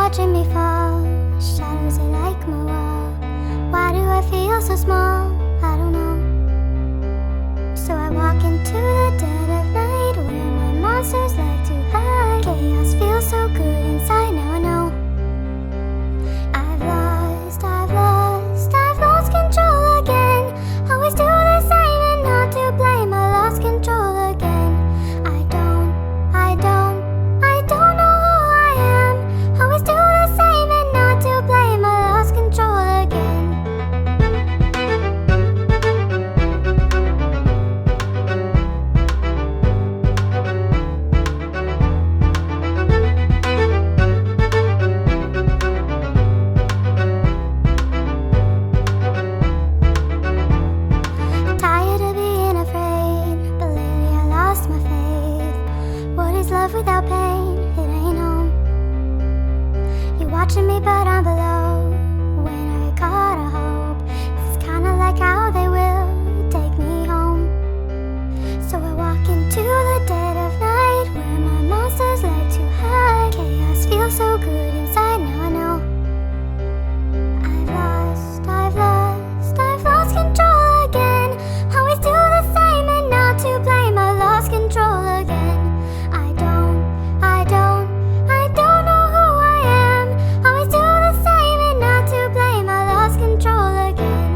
watching me fall. Shadows are like my wall. Why do I feel so small? I don't know. So I walk into the dead of night, where my monsters like to hide. Chaos feels so good inside, now I know. I've lost control again. Always do the same and not to blame. I lost control again. I don't know who I am. Always do the same and not to blame. I lost control again. Tired of being afraid, but lately I lost my faith. What is love without pain? It ain't home. You're watching me, but I'm below. When I get caught, I hope it's kinda like how they will take me home. So I walk into the dead of night, where my monsters like to hide. Chaos feels so good inside, now I know. I've lost control again. Always do the same and not to blame. I lost control again. I don't know who I am. Always do the same and not to blame. I lost control again.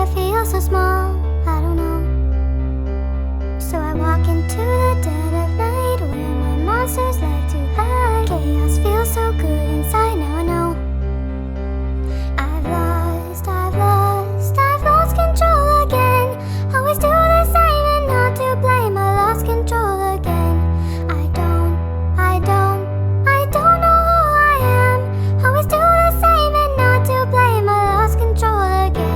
I feel so small, I don't know. So I walk into the dead of night where my monsters like to hide. Chaos feels so good inside, now I know. I've lost control again. Always do the same and not to blame. I lost control again. I don't know who I am. Always do the same and not to blame. I lost control again.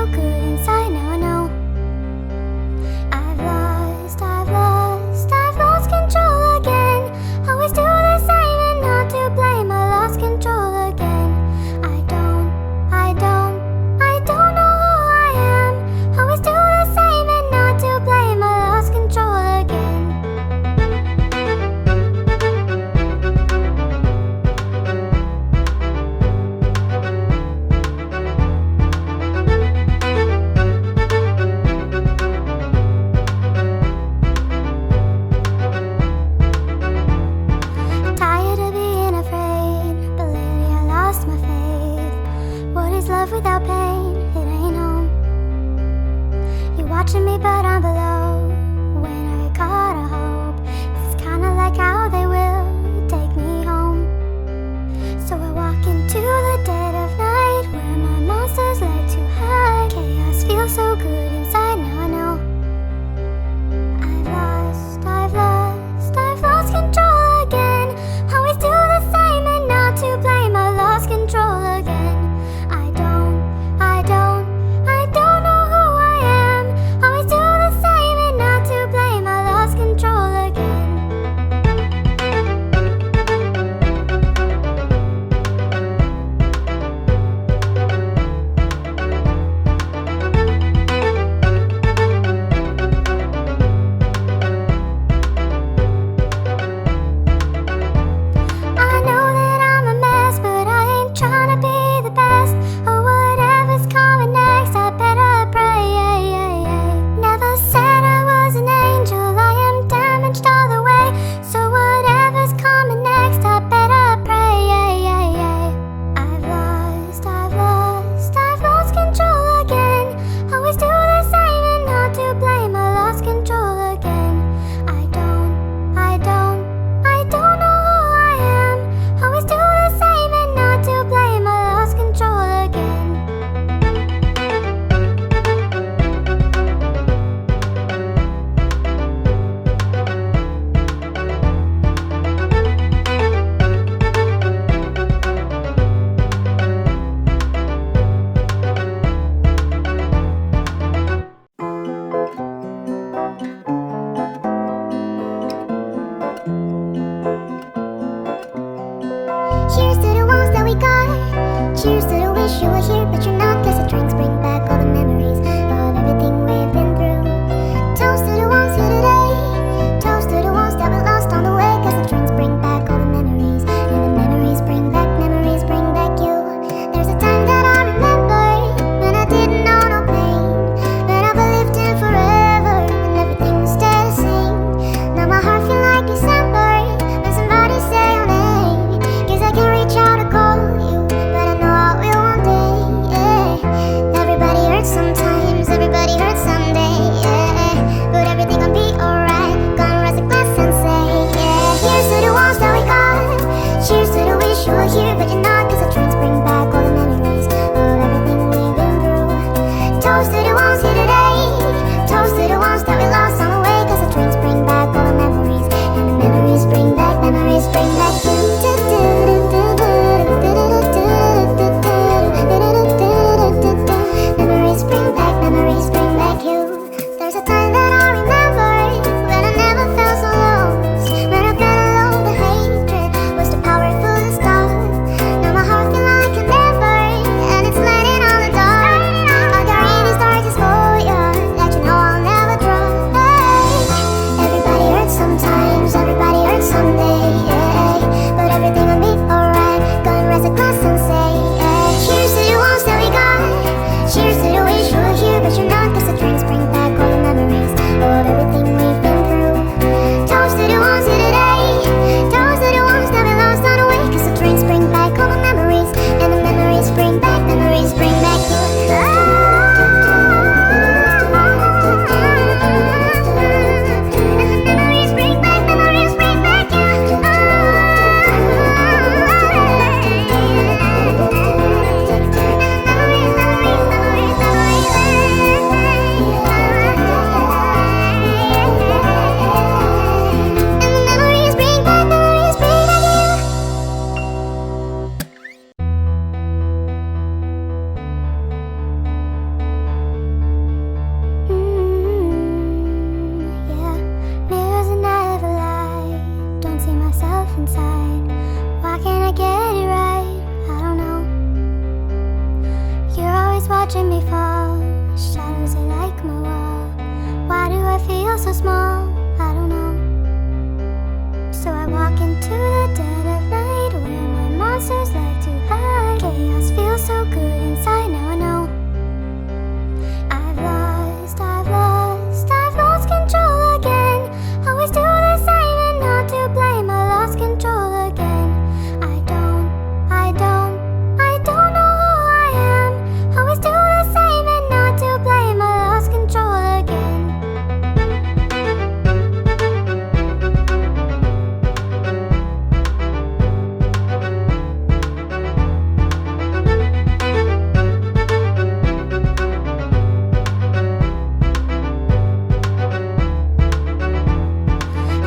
so good inside, now I know. I've lost control again. Always do the same and not to blame. I lost control again. I don't know who I am. Always do the same and not to blame. I lost control again. Tired of being afraid, but lately I lost my faith. What is love without pain? It ain't home. You're watching me, but I'm below. When I get caught, I hope it's kinda like how they will take me home. So I walk into the dead of night, where my monsters like to hide. Chaos feels so good inside, now I know. I've lost control again. Always do the same and not to blame. I lost control again. I don't know who I am. Always do the same and not to blame. I lost control again. I know that I'm a mess, but I ain't trying to be the best. Or whatever's coming next, I better pray. Never said I was an angel, I am damaged all the way. So whatever's coming next, I better pray. I've lost control again. Always do the same and not to blame. I lost control again. I don't know who I am. Always do the same and not to blame. I lost control again. Cheers to the ones that we got. Cheers to the wish you were here, but you're not. 'Cause the drinks bring back all the memories of everything we've been through. Toast to the ones here today. Toast to the ones that we lost on the way. 'Cause the drinks bring back all the memories, and the memories bring back you. There's a time that I remember when I didn't know no pain, when I believed in forever and everything would stay the same. Now my heart feel like December when somebody say your name. 'Cause I can reach out to call you, but I know I will one day. myself inside. Why can't I get it right? I don't know. You're always watching me fall. Shadows are like my wall. Why do I feel so small? I don't know. So I walk into the dead of night, where my monsters like to hide. Chaos feels so good inside, now I know. I've lost control again. Always do the same and not to blame. I lost control again. I don't know who I am. Always do the same and not to blame. I lost control again.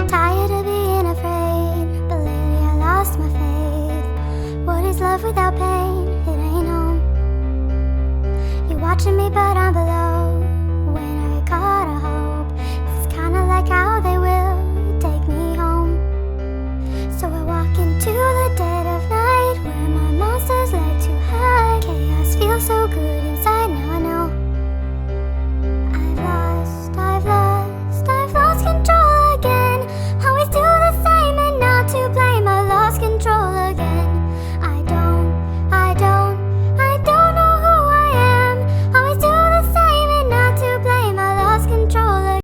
Tired of being afraid, but lately I lost my faith. What is love without pain? It ain't home. You're watching me, but I'm below.